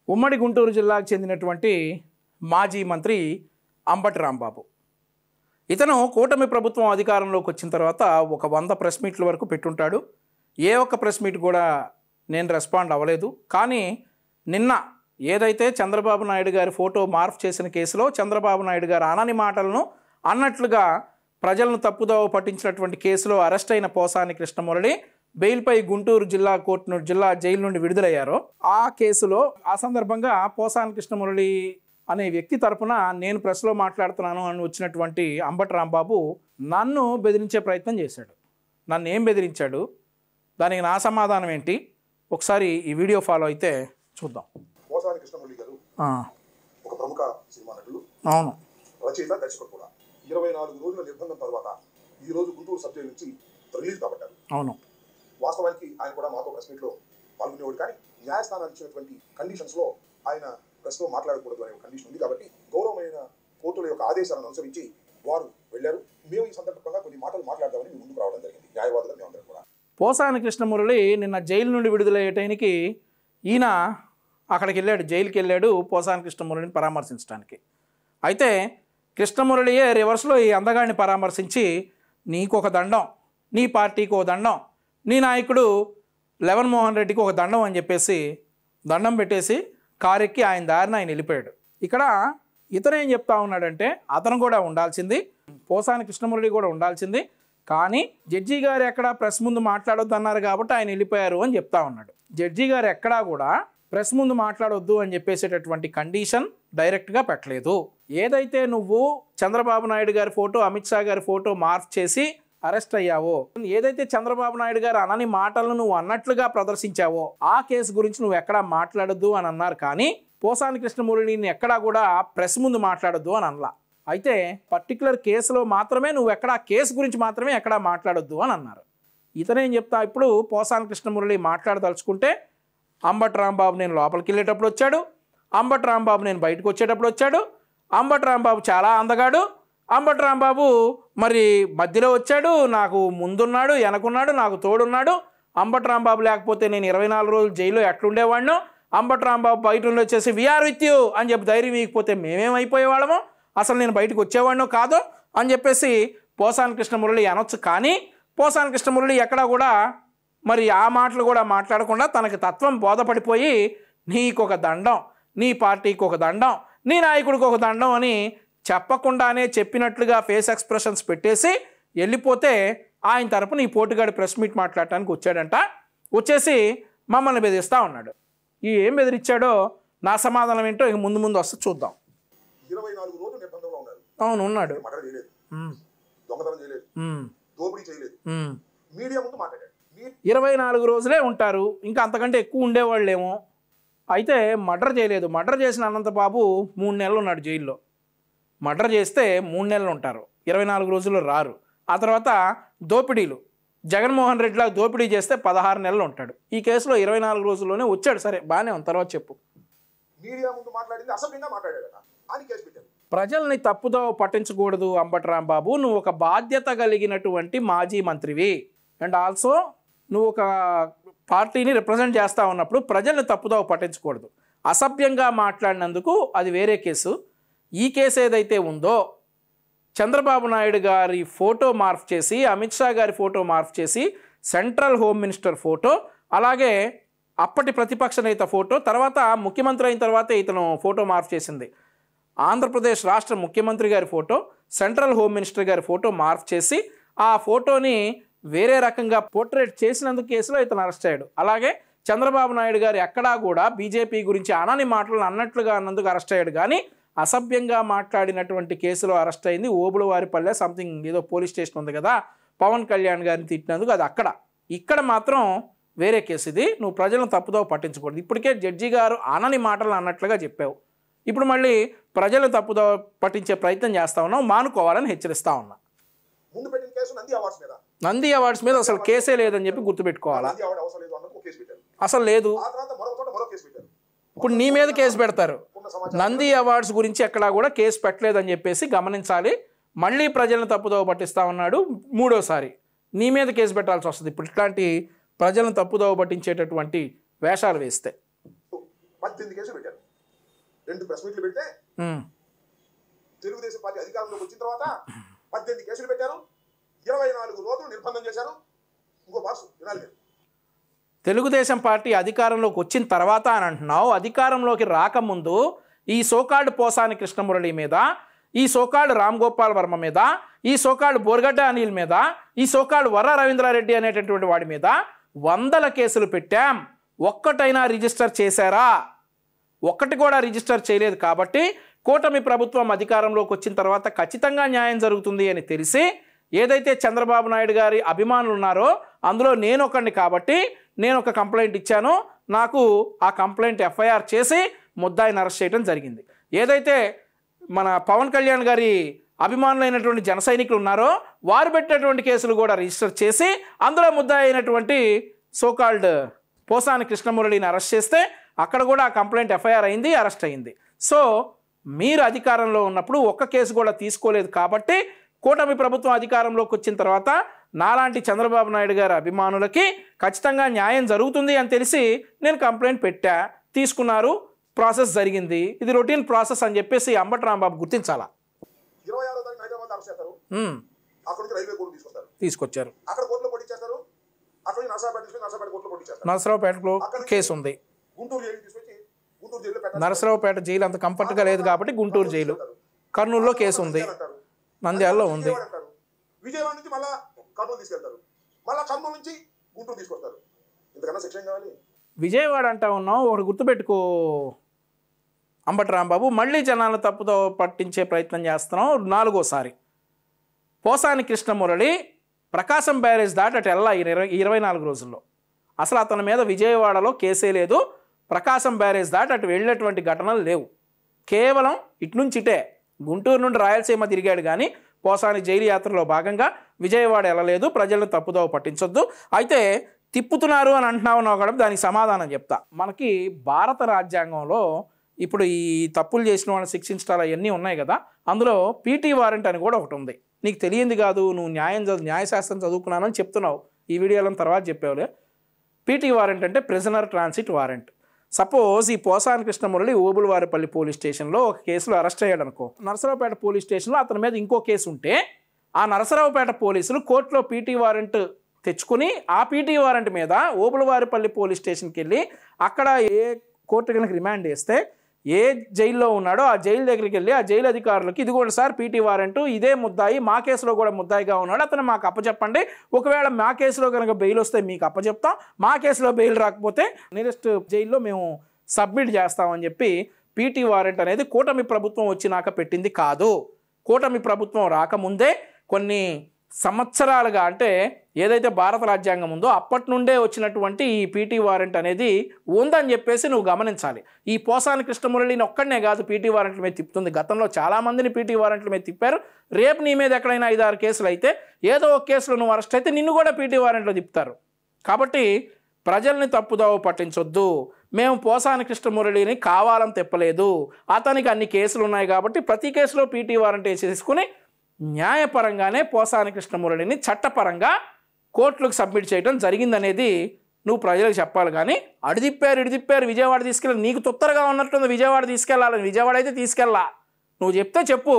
ఉమ్మడి గుంటూరు జిల్లాకు చెందినటువంటి మాజీ మంత్రి అంబటి రాంబాబు. ఇతను కూటమి ప్రభుత్వం అధికారంలోకి వచ్చిన తర్వాత ఒక 100 ప్రెస్ మీట్ల వరకు పెట్టుంటాడు. ఏ ఒక్క ప్రెస్ మీట్ కూడా నేను రెస్పాండ్ అవ్వలేదు. కానీ నిన్న ఏదైతే చంద్రబాబు నాయుడు గారి ఫోటో మార్ఫ్ చేసిన కేసులో చంద్రబాబు నాయుడు గారు అనని మాటలను అన్నట్లుగా ప్రజలను తప్పుదోవ పట్టించినటువంటి కేసులో అరెస్ట్ అయిన పోసాని కృష్ణమురళి బెయిల్పై గుంటూరు జిల్లా జైలు నుండి విడుదలయ్యారో ఆ కేసులో ఆ సందర్భంగా పోసాని కృష్ణమురళి అనే వ్యక్తి తరపున నేను ప్రెస్లో మాట్లాడుతున్నాను అని వచ్చినటువంటి అంబటి రాంబాబు నన్ను బెదిరించే ప్రయత్నం చేశాడు. నన్ను ఏం బెదిరించాడు, దానికి నా సమాధానం ఏంటి, ఒకసారి ఈ వీడియో ఫాలో అయితే చూద్దాం. పోసాని కృష్ణమురళి గారు ఒక ప్రముఖ సినిమా నటులు, అవును, రచయిత, దర్శకుడు కూడా. 24 రోజుల నిర్బంధం తర్వాత ఈ రోజు గుంటూరు సబ్ జైలు నుంచి రిలీజ్ కాబట్టారు. అవును, వాస్తవానికి ఆయన కూడా మాతో ప్రెస్ మీట్లో పాల్గొనేవాడు. కానీ న్యాయస్థానాలు ఇచ్చినటువంటి కండిషన్స్ లో ఆయన ప్రెస్ లో మాట్లాడకూడదు అనే కండిషన్ ఉంది. కాబట్టి గౌరవమైన కోర్టుల యొక్క ఆదేశాలను అనుసరించి వారు వెళ్ళారు. మేము ఈ సందర్భంగా కొన్ని మాటలు మాట్లాడదామని మేము ముందుకు రావడం జరిగింది. న్యాయవాదులు మేమందరం కూడా. పోసాని కృష్ణమురళి నిన్న జైలు నుండి విడుదలయ్యేటానికి ఈయన అక్కడికి వెళ్ళాడు, జైలుకి వెళ్ళాడు పోసాని కృష్ణమురళిని పరామర్శించడానికి. అయితే కృష్ణమురళియే రివర్స్లో ఈ అందగాడిని పరామర్శించి నీకు ఒక దండం, నీ పార్టీకి ఒక దండం, నీ నాయకుడు లెవన్ మోహన్ రెడ్డికి ఒక దండం అని చెప్పేసి దండం పెట్టేసి కారెక్కి ఆయన దారిని ఆయన వెళ్ళిపోయాడు. ఇక్కడ ఇతను ఏం చెప్తా ఉన్నాడంటే అతను కూడా ఉండాల్సింది, పోసాని కృష్ణమురళి కూడా ఉండాల్సింది, కానీ జడ్జి గారు ఎక్కడా ప్రెస్ ముందు మాట్లాడొద్దు అన్నారు కాబట్టి ఆయన వెళ్ళిపోయారు అని చెప్తా ఉన్నాడు. జడ్జి గారు ఎక్కడా కూడా ప్రెస్ ముందు మాట్లాడొద్దు అని చెప్పేసేటటువంటి కండిషన్ డైరెక్ట్గా పెట్టలేదు. ఏదైతే నువ్వు చంద్రబాబు నాయుడు గారి ఫోటో, అమిత్ షా గారి ఫోటో మార్క్ చేసి అరెస్ట్ అయ్యావో, ఏదైతే చంద్రబాబు నాయుడు గారు అనని మాటలను నువ్వు అన్నట్లుగా ప్రదర్శించావో ఆ కేసు గురించి నువ్వు ఎక్కడా మాట్లాడొద్దు అని అన్నారు. కానీ పోసాని కృష్ణమురళిని ఎక్కడా కూడా ప్రెస్ ముందు మాట్లాడొద్దు అని అనలా. అయితే పర్టికులర్ కేసులో మాత్రమే నువ్వు ఎక్కడా కేసు గురించి మాత్రమే ఎక్కడా మాట్లాడొద్దు అని అన్నారు. ఇతనేం చెప్తా, ఇప్పుడు పోసాని కృష్ణమురళి మాట్లాడదలుచుకుంటే అంబటి రాంబాబు నేను లోపలికి వెళ్ళేటప్పుడు వచ్చాడు, అంబటి రాంబాబు నేను బయటకు వచ్చేటప్పుడు వచ్చాడు, అంబటి రాంబాబు చాలా అందగాడు, అంబటి రాంబాబు మరి మధ్యలో వచ్చాడు, నాకు ముందున్నాడు, వెనకున్నాడు, నాకు తోడున్నాడు, అంబటి రాంబాబు లేకపోతే నేను 24 రోజులు జైల్లో ఎట్లుండేవాడినో, అంబటి రాంబాబు బయట ఉండి వచ్చేసి వీఆర్ విత్ యూ అని చెప్పి ధైర్యం ఇకపోతే మేమేమైపోయేవాళ్ళమో, అసలు నేను బయటకు వచ్చేవాడినో కాదో అని చెప్పేసి పోసాని కృష్ణమురళి అనొచ్చు. కానీ పోసాని కృష్ణమురళి ఎక్కడా కూడా మరి ఆ మాటలు కూడా మాట్లాడకుండా తనకి తత్వం బోధపడిపోయి నీకొక దండం, నీ పార్టీకి ఒక దండం, నీ నాయకుడికి ఒక దండం అని చెప్పకుండానే చెప్పినట్లుగా ఫేస్ ఎక్స్ప్రెషన్స్ పెట్టేసి వెళ్ళిపోతే ఆయన తరపున ఈ పోటుగాడి ప్రెస్ మీట్ మాట్లాడటానికి వచ్చాడంట. వచ్చేసి మమ్మల్ని బెదిరిస్తూ ఉన్నాడు. ఈ ఏం బెదిరించాడో నా సమాధానం ఏంటో ఇక ముందు ముందు వస్తే చూద్దాం. 24 రోజులు నిర్బంధంలో ఉన్నారు. అవును, ఉన్నాడు. మర్డర్ చేయలేదు, దొంగతనం చేయలేదు, దోపిడీ చేయలేదు, మీడియా ముందు మాట్లాడాడు. 24 రోజులే ఉంటారు, ఇంకా అంతకంటే ఎక్కువ ఉండేవాళ్ళేమో. అయితే మర్డర్ చేయలేదు. మర్డర్ చేసిన అనంతబాబు 3 నెలలు ఉన్నాడు జైల్లో. మర్డర్ చేస్తే 3 నెలలు ఉంటారు, 24 రోజుల్లో రారు. ఆ తర్వాత దోపిడీలు, జగన్మోహన్ రెడ్డిలా దోపిడీ చేస్తే 16 నెలలు ఉంటాడు. ఈ కేసులో 24 రోజుల్లోనే వచ్చాడు. సరే, బాగానే ఉంది, తర్వాత చెప్పు. మీడియా ముందు మాట్లాడింది అసభ్యంగా మాట్లాడాడు అని కేసు పెట్టారు. ప్రజల్ని తప్పుదో పట్టించకూడదు అంబటి రాంబాబు, నువ్వు ఒక బాధ్యత కలిగినటువంటి మాజీ మంత్రివి, అండ్ ఆల్సో నువ్వు ఒక పార్టీని రిప్రజెంట్ చేస్తూ ఉన్నప్పుడు ప్రజల్ని తప్పుదో పట్టించకూడదు. అసభ్యంగా మాట్లాడినందుకు అది వేరే కేసు. ఈ కేసు ఏదైతే ఉందో చంద్రబాబు నాయుడు గారి ఫోటో మార్ఫ్ చేసి, అమిత్ షా గారి ఫోటో మార్ఫ్ చేసి, సెంట్రల్ హోమ్ మినిస్టర్ ఫోటో, అలాగే అప్పటి ప్రతిపక్ష నేత ఫోటో, తర్వాత ముఖ్యమంత్రి అయిన తర్వాత ఇతను ఫోటో మార్ఫ్ చేసింది ఆంధ్రప్రదేశ్ రాష్ట్ర ముఖ్యమంత్రి గారి ఫోటో, సెంట్రల్ హోమ్ మినిస్టర్ గారి ఫోటో మార్ఫ్ చేసి ఆ ఫోటోని వేరే రకంగా పోర్ట్రేట్ చేసినందుకు కేసులో ఇతను అరెస్ట్ అయ్యాడు. అలాగే చంద్రబాబు నాయుడు గారు ఎక్కడా కూడా బీజేపీ గురించి అనని మాటలు అన్నట్లుగా అన్నందుకు అరెస్ట్ అయ్యాడు. కానీ అసభ్యంగా మాట్లాడినటువంటి కేసులో అరెస్ట్ అయింది ఓబులవారిపల్లె సంథింగ్ ఏదో పోలీస్ స్టేషన్ ఉంది కదా, పవన్ కళ్యాణ్ గారిని తిట్టినందుకు అది అక్కడ. ఇక్కడ మాత్రం వేరే కేసు ఇది. నువ్వు ప్రజలను తప్పుదో పట్టించకూడదు. ఇప్పటికే జడ్జి గారు అనని మాటలు అన్నట్లుగా చెప్పావు, ఇప్పుడు మళ్ళీ ప్రజలు తప్పుదో పట్టించే ప్రయత్నం చేస్తా ఉన్నావు, మానుకోవాలని హెచ్చరిస్తా ఉన్నా. ముందు పెట్టిన కేసు నంది అవార్డ్స్ మీద అసలు కేసే లేదని చెప్పి గుర్తుపెట్టుకోవాలా. అసలు లేదు. ఇప్పుడు నీ మీద కేసు పెడతారు. నంది అవార్డ్స్ గురించి ఎక్కడా కూడా కేసు పెట్టలేదని చెప్పేసి గమనించాలి. మళ్ళీ ప్రజలను తప్పుదోవ పట్టిస్తా ఉన్నాడు. మూడోసారి నీ మీద కేసు పెట్టాల్సి వస్తుంది ఇప్పుడు ఇట్లాంటి ప్రజలను తప్పుదోవ పట్టించేటటువంటి వేషాలు వేస్తే. 18 కేసులు పెట్టారు. 2 ప్రెస్ మీట్లు పెడితే తెలుగుదేశం పార్టీ అధికారంలోకి వచ్చిన తర్వాత 18 కేసులు పెట్టారు, 24 రోజులు నిర్బంధం చేశారు. ఇంకో బాసు వినాలి మీరు. తెలుగుదేశం పార్టీ అధికారంలోకి వచ్చిన తర్వాత అని అంటున్నావు. అధికారంలోకి రాకముందు ఈ సోకాల్డ్ పోసాని కృష్ణమురళి మీద, ఈ సోకాల్డ్ రామ్ గోపాల్ వర్మ మీద, ఈ సోకాల్డ్ బోర్గడ్డ అనిల్ మీద, ఈ సోకాల్డ్ వర్ర రవీంద్రారెడ్డి అనేటటువంటి వాడి మీద 100 కేసులు పెట్టాం. ఒక్కటైనా రిజిస్టర్ చేశారా? ఒక్కటి కూడా రిజిస్టర్ చేయలేదు. కాబట్టి కూటమి ప్రభుత్వం అధికారంలోకి వచ్చిన తర్వాత ఖచ్చితంగా న్యాయం జరుగుతుంది అని తెలిసి ఏదైతే చంద్రబాబు నాయుడు గారి అభిమానులు ఉన్నారో అందులో నేను ఒకడిని కాబట్టి నేను ఒక కంప్లైంట్ ఇచ్చాను. నాకు ఆ కంప్లైంట్ ఎఫ్ఐఆర్ చేసి ముద్దాయిని అరెస్ట్ చేయడం జరిగింది. ఏదైతే మన పవన్ కళ్యాణ్ గారి అభిమానులైనటువంటి జన సైనికులు ఉన్నారో వారు పెట్టినటువంటి కేసులు కూడా రిజిస్టర్ చేసి అందులో ముద్దాయి అయినటువంటి సోకాల్డ్ పోసాని కృష్ణమురళిని అరెస్ట్ చేస్తే అక్కడ కూడా ఆ కంప్లైంట్ ఎఫ్ఐఆర్ అయింది, అరెస్ట్ అయింది. సో మీరు అధికారంలో ఉన్నప్పుడు ఒక్క కేసు కూడా తీసుకోలేదు. కాబట్టి కూటమి ప్రభుత్వం అధికారంలోకి వచ్చిన తర్వాత నాలాంటి చంద్రబాబు నాయుడు గారి అభిమానులకి ఖచ్చితంగా న్యాయం జరుగుతుంది అని తెలిసి నేను కంప్లైంట్ పెట్టా, తీసుకున్నారు, ప్రాసెస్ జరిగింది. ఇది రొటీన్ ప్రాసెస్ అని చెప్పేసి అంబటి రాంబాబు గుర్తించాలా. 26వ తారీఖు హైదరాబాద్ అరెస్ట్ చేస్తారు. అక్కడ నుంచి రైల్వే కోర్టు తీసుకొచ్చారు. అక్కడ కోర్టులో కొట్టించేస్తారు. అక్కడ నుంచి నరసరావుపేట కోర్టులో కొట్టించేస్తారు. నరసరావుపేటలో కేసు ఉంది. గుంటూరు జైలు తీసుకొచ్చి గుంటూరు జైల్లో పెట్టారు. నరసరావుపేట జైలు అంత కంఫర్ట్గా లేదు కాబట్టి గుంటూరు జైలు. కర్నూలులో కేసు ఉంది, నంద్యాలలో ఉంది. విజయవాడ నుంచి మళ్ళా కర్నూలు తీసుకెళ్తారు, మళ్ళా కర్నూలు నుంచి గుంటూరు తీసుకొస్తారు. ఇంతకన్నా శిక్ష ఏం కావాలి? విజయవాడ అంటా ఉన్నాం. ఒకటి గుర్తుపెట్టుకో అంబటి రాంబాబు, మళ్ళీ జనాలను తప్పుతో పట్టించే ప్రయత్నం చేస్తున్నాం. 4వసారి పోసాని కృష్ణమురళి ప్రకాశం బ్యారేజ్ దాటి అటు వెళ్ళా 24 రోజుల్లో. అసలు అతని మీద విజయవాడలో కేసే లేదు. ప్రకాశం బ్యారేజ్ దాటి అటు వెళ్ళేటువంటి ఘటనలు లేవు. కేవలం ఇటు నుంచి ఇటే గుంటూరు నుండి రాయలసీమ తిరిగాడు కానీ పోసాని జైలు యాత్రలో భాగంగా విజయవాడ వెళ్ళలేదు. ప్రజలను తప్పుదోవ పట్టించొద్దు. అయితే తిప్పుతున్నారు అని అంటున్నావు కూడా దానికి సమాధానం చెప్తా. మనకి భారత రాజ్యాంగంలో ఇప్పుడు ఈ తప్పులు చేసిన వాళ్ళని శిక్షించడాలు అవన్నీ ఉన్నాయి కదా, అందులో పీటీ వారెంట్ అని కూడా ఒకటి ఉంది. నీకు తెలియంది కాదు, నువ్వు న్యాయశాస్త్రం చదువుకున్నానని చెప్తున్నావు. ఈ వీడియోలో తర్వాత చెప్పావులే. పీటీ వారెంట్ అంటే ప్రిజనర్ ట్రాన్సిట్ వారెంట్. సపోజ్ ఈ పోసాని కృష్ణమురళి ఓబులవారిపల్లి పోలీస్ స్టేషన్లో ఒక కేసులో అరెస్ట్ అయ్యాడు అనుకో. నరసరావుపేట పోలీస్ స్టేషన్లో అతని మీద ఇంకో కేసు ఉంటే ఆ నరసరావుపేట పోలీసులు కోర్టులో పీటీ వారెంట్ తెచ్చుకుని ఆ పీటీ వారెంట్ మీద ఓబులవారిపల్లి పోలీస్ స్టేషన్కి వెళ్ళి అక్కడ ఏ కోర్టు కనుక రిమాండ్ చేస్తే ఏ జైల్లో ఉన్నాడో ఆ జైలు దగ్గరికి వెళ్ళి ఆ జైలు అధికారులకి ఇదిగోండి సార్ పీటీ వారెంట్, ఇదే ముద్దాయి, మా కేసులో కూడా ముద్దాయిగా ఉన్నాడు, అతను మాకు అప్పచెప్పండి. ఒకవేళ మా కేసులో కనుక బెయిల్ వస్తే మీకు అప్పచెప్తాం, మా కేసులో బెయిల్ రాకపోతే నియరెస్ట్ జైల్లో మేము సబ్మిట్ చేస్తామని చెప్పి పీటీ వారెంట్ అనేది కూటమి ప్రభుత్వం వచ్చినాక పెట్టింది కాదు. కూటమి ప్రభుత్వం రాకముందే కొన్ని సంవత్సరాలుగా, అంటే ఏదైతే భారత రాజ్యాంగం ఉందో అప్పటి నుండే వచ్చినటువంటి ఈ పీటీ వారెంట్ అనేది ఉందని చెప్పేసి నువ్వు గమనించాలి. ఈ పోసాని కృష్ణమురళిని ఒక్కడనే కాదు పీటీ వారెంట్ల మీద తిప్పుతుంది. గతంలో చాలామందిని పీటీ వారెంట్ల మీద తిప్పారు. రేపు నీ మీద ఎక్కడైనా 5-6 కేసులు అయితే ఏదో ఒక కేసులో నువ్వు అరెస్ట్ అయితే నిన్ను కూడా పీటీ వారెంట్లో తిప్పుతారు. కాబట్టి ప్రజల్ని తప్పుదోవ పట్టించొద్దు. మేము పోసాని కృష్ణమురళిని కావాలని తిప్పలేదు. అతనికి అన్ని కేసులు ఉన్నాయి కాబట్టి ప్రతి కేసులో పీటీ వారెంట్ వేసేసుకుని న్యాయపరంగానే పోసాని కృష్ణమురళిని చట్టపరంగా కోర్టులకు సబ్మిట్ చేయడం జరిగిందనేది నువ్వు ప్రజలకు చెప్పాలి. కానీ ఇడిదిప్పారు విజయవాడ తీసుకెళ్ళి నీకు తొత్తరగా ఉన్నట్టుంది విజయవాడ తీసుకెళ్ళాలని. విజయవాడ అయితే తీసుకెళ్ళా, నువ్వు చెప్తే చెప్పు.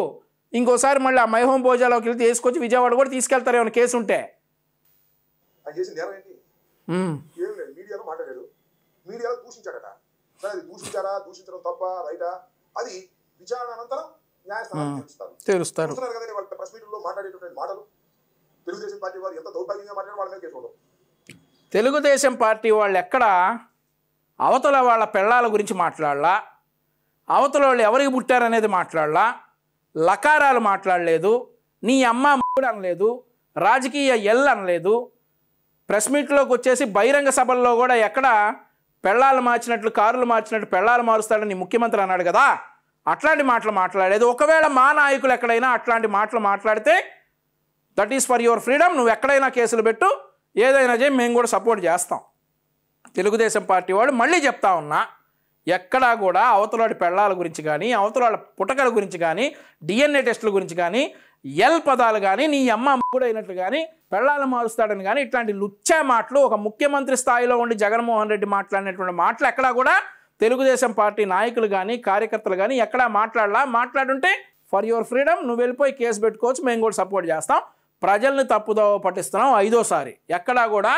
ఇంకోసారి మళ్ళీ ఆ మైహోం భోజాలోకి వెళ్ళి తీసుకొచ్చి విజయవాడ కూడా తీసుకెళ్తారు ఏమైనా కేసు ఉంటే. మీడియాలో మాట్లాడాడు, మీడియాలో దూషించాడట. సరే అది దూషించడం తప్ప రైటా అది విచారణ అనంతరం న్యాయస్థానాలు తెలుస్తారు కదా. వాళ్ళ ప్రెస్ మీట్లో మాట్లాడేటువంటి మాటలు తెలుగుదేశం పార్టీ వారు ఎంత దౌర్భాగ్యంగా మాట్లాడారు వాళ్ళ మీద కేసు ఉండవు. తెలుగుదేశం పార్టీ వాళ్ళు ఎక్కడ అవతల వాళ్ళ పెళ్ళాల గురించి మాట్లాడలా, అవతల వాళ్ళు ఎవరికి పుట్టారనేది మాట్లాడలా, లకారాలు మాట్లాడలేదు, నీ అమ్మ మూడు అనలేదు, రాజకీయ ఎల్ అనలేదు. ప్రెస్ మీట్లోకి వచ్చేసి బహిరంగ సభల్లో కూడా ఎక్కడ పెళ్ళాలు మార్చినట్లు కారులు మార్చినట్టు పెళ్ళాలు మారుస్తాడని ముఖ్యమంత్రి అన్నాడు కదా, అట్లాంటి మాటలు మాట్లాడలేదు. ఒకవేళ మా నాయకులు ఎక్కడైనా అట్లాంటి మాటలు మాట్లాడితే that is for your freedom, నువ్వు ఎక్కడైనా కేసులు పెట్టు, ఏదైనా చేయి, మేము కూడా సపోర్ట్ చేస్తాం. తెలుగుదేశం పార్టీ వాడు మళ్ళీ చెప్తా ఉన్నా, ఎక్కడా కూడా అవతలాడి పెళ్ళాల గురించి కానీ అవతలాడి పుటకల గురించి కానీ డిఎన్ఏ టెస్టుల గురించి కానీ ఎల్ పదాలు కానీ నీ అమ్మ కూడా అయినట్లు కానీ పెళ్ళాలు మారుస్తాడని కానీ ఇట్లాంటి లుచ్చా మాటలు ఒక ముఖ్యమంత్రి స్థాయిలో ఉండి జగన్మోహన్ రెడ్డి మాట్లాడినటువంటి మాటలు ఎక్కడా కూడా తెలుగుదేశం పార్టీ నాయకులు కానీ కార్యకర్తలు కానీ ఎక్కడా మాట్లాడుంటే ఫర్ యువర్ ఫ్రీడమ్ నువ్వు వెళ్ళిపోయి కేసు పెట్టుకోవచ్చు, మేము కూడా సపోర్ట్ చేస్తాం. ప్రజల్ని తప్పుదోవ పట్టిస్తున్నాం 5వ సారి. ఎక్కడా కూడా